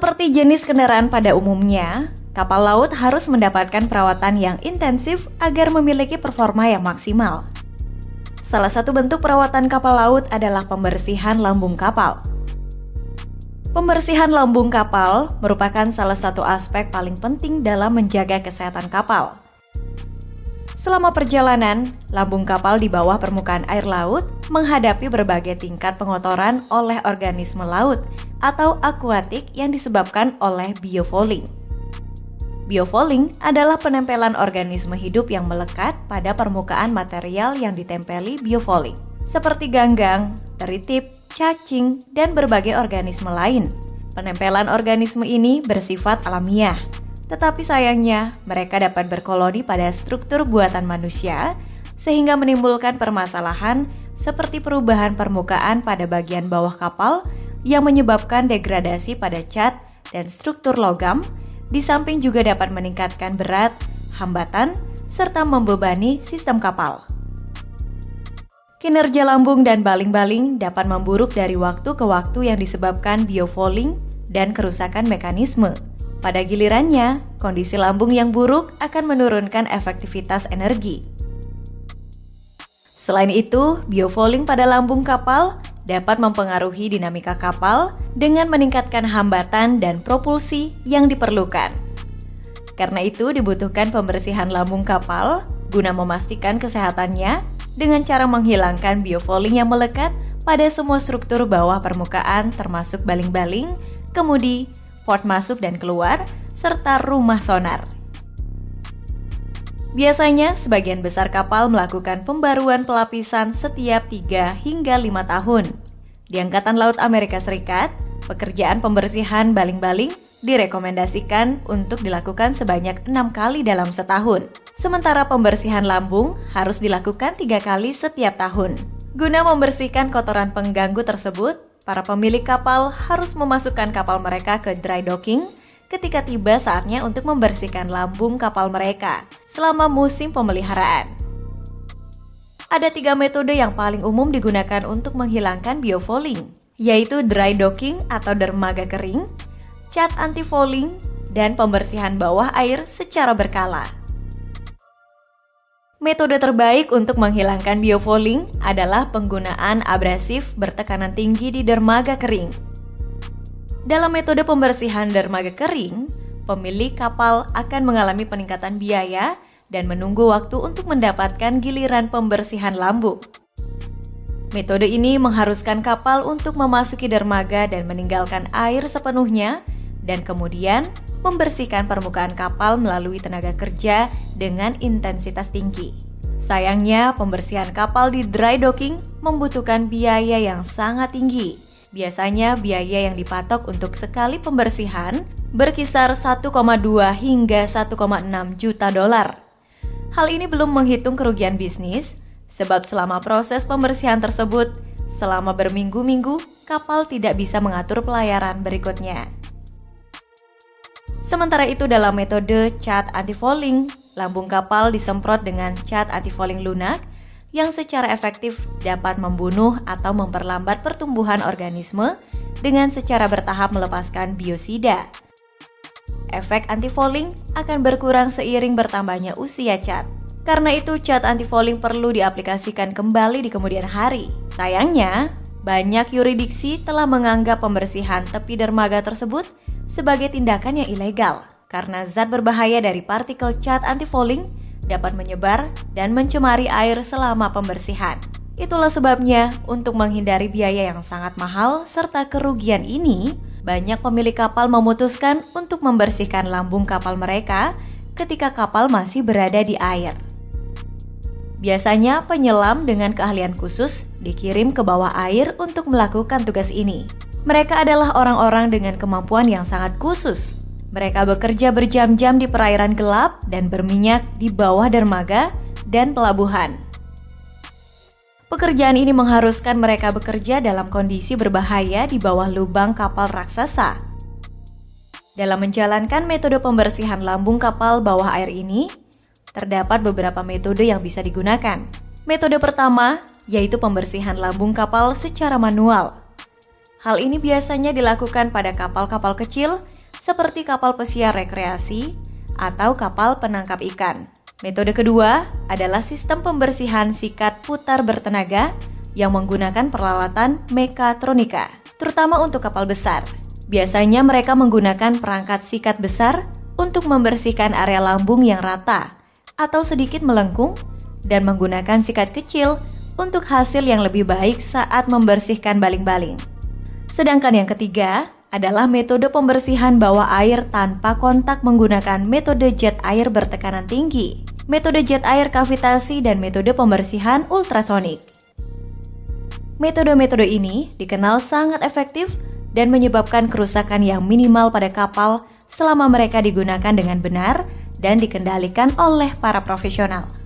Seperti jenis kendaraan pada umumnya, kapal laut harus mendapatkan perawatan yang intensif agar memiliki performa yang maksimal. Salah satu bentuk perawatan kapal laut adalah pembersihan lambung kapal. Pembersihan lambung kapal merupakan salah satu aspek paling penting dalam menjaga kesehatan kapal. Selama perjalanan, lambung kapal di bawah permukaan air laut menghadapi berbagai tingkat pengotoran oleh organisme laut atau akuatik yang disebabkan oleh biofouling. Biofouling adalah penempelan organisme hidup yang melekat pada permukaan material yang ditempeli biofouling, seperti ganggang, teritip, cacing, dan berbagai organisme lain. Penempelan organisme ini bersifat alamiah, tetapi sayangnya mereka dapat berkoloni pada struktur buatan manusia sehingga menimbulkan permasalahan seperti perubahan permukaan pada bagian bawah kapal yang menyebabkan degradasi pada cat dan struktur logam, di samping juga dapat meningkatkan berat, hambatan, serta membebani sistem kapal. Kinerja lambung dan baling-baling dapat memburuk dari waktu ke waktu yang disebabkan biofouling dan kerusakan mekanisme. Pada gilirannya, kondisi lambung yang buruk akan menurunkan efektivitas energi. Selain itu, biofouling pada lambung kapal dapat mempengaruhi dinamika kapal dengan meningkatkan hambatan dan propulsi yang diperlukan. Karena itu, dibutuhkan pembersihan lambung kapal guna memastikan kesehatannya dengan cara menghilangkan biofouling yang melekat pada semua struktur bawah permukaan termasuk baling-baling, kemudi, port masuk dan keluar, serta rumah sonar. Biasanya, sebagian besar kapal melakukan pembaruan pelapisan setiap 3 hingga 5 tahun. Di Angkatan Laut Amerika Serikat, pekerjaan pembersihan baling-baling direkomendasikan untuk dilakukan sebanyak 6 kali dalam setahun. Sementara pembersihan lambung harus dilakukan 3 kali setiap tahun. Guna membersihkan kotoran pengganggu tersebut, para pemilik kapal harus memasukkan kapal mereka ke dry docking ketika tiba saatnya untuk membersihkan lambung kapal mereka selama musim pemeliharaan. Ada 3 metode yang paling umum digunakan untuk menghilangkan biofouling, yaitu dry docking atau dermaga kering, cat anti-fouling, dan pembersihan bawah air secara berkala. Metode terbaik untuk menghilangkan biofouling adalah penggunaan abrasif bertekanan tinggi di dermaga kering. Dalam metode pembersihan dermaga kering, pemilik kapal akan mengalami peningkatan biaya dan menunggu waktu untuk mendapatkan giliran pembersihan lambung. Metode ini mengharuskan kapal untuk memasuki dermaga dan meninggalkan air sepenuhnya, dan kemudian membersihkan permukaan kapal melalui tenaga kerja dengan intensitas tinggi. Sayangnya, pembersihan kapal di dry docking membutuhkan biaya yang sangat tinggi. Biasanya, biaya yang dipatok untuk sekali pembersihan berkisar 1,2 hingga 1,6 juta dolar. Hal ini belum menghitung kerugian bisnis, sebab selama proses pembersihan tersebut, selama berminggu-minggu, kapal tidak bisa mengatur pelayaran berikutnya. Sementara itu, dalam metode cat anti-fouling, lambung kapal disemprot dengan cat anti-fouling lunak yang secara efektif dapat membunuh atau memperlambat pertumbuhan organisme dengan secara bertahap melepaskan biosida. Efek anti-fouling akan berkurang seiring bertambahnya usia cat. Karena itu, cat anti-fouling perlu diaplikasikan kembali di kemudian hari. Sayangnya, banyak yurisdiksi telah menganggap pembersihan tepi dermaga tersebut sebagai tindakan yang ilegal karena zat berbahaya dari partikel cat anti-fouling dapat menyebar dan mencemari air selama pembersihan. Itulah sebabnya, untuk menghindari biaya yang sangat mahal serta kerugian ini, banyak pemilik kapal memutuskan untuk membersihkan lambung kapal mereka ketika kapal masih berada di air. Biasanya penyelam dengan keahlian khusus dikirim ke bawah air untuk melakukan tugas ini. Mereka adalah orang-orang dengan kemampuan yang sangat khusus. Mereka bekerja berjam-jam di perairan gelap dan berminyak di bawah dermaga dan pelabuhan. Pekerjaan ini mengharuskan mereka bekerja dalam kondisi berbahaya di bawah lubang kapal raksasa. Dalam menjalankan metode pembersihan lambung kapal bawah air ini, terdapat beberapa metode yang bisa digunakan. Metode pertama yaitu pembersihan lambung kapal secara manual. Hal ini biasanya dilakukan pada kapal-kapal kecil seperti kapal pesiar rekreasi atau kapal penangkap ikan. Metode kedua adalah sistem pembersihan sikat putar bertenaga yang menggunakan peralatan mekatronika, terutama untuk kapal besar. Biasanya mereka menggunakan perangkat sikat besar untuk membersihkan area lambung yang rata atau sedikit melengkung dan menggunakan sikat kecil untuk hasil yang lebih baik saat membersihkan baling-baling. Sedangkan yang ketiga adalah metode pembersihan bawah air tanpa kontak menggunakan metode jet air bertekanan tinggi, metode jet air kavitasi, dan metode pembersihan ultrasonik. Metode-metode ini dikenal sangat efektif dan menyebabkan kerusakan yang minimal pada kapal selama mereka digunakan dengan benar dan dikendalikan oleh para profesional.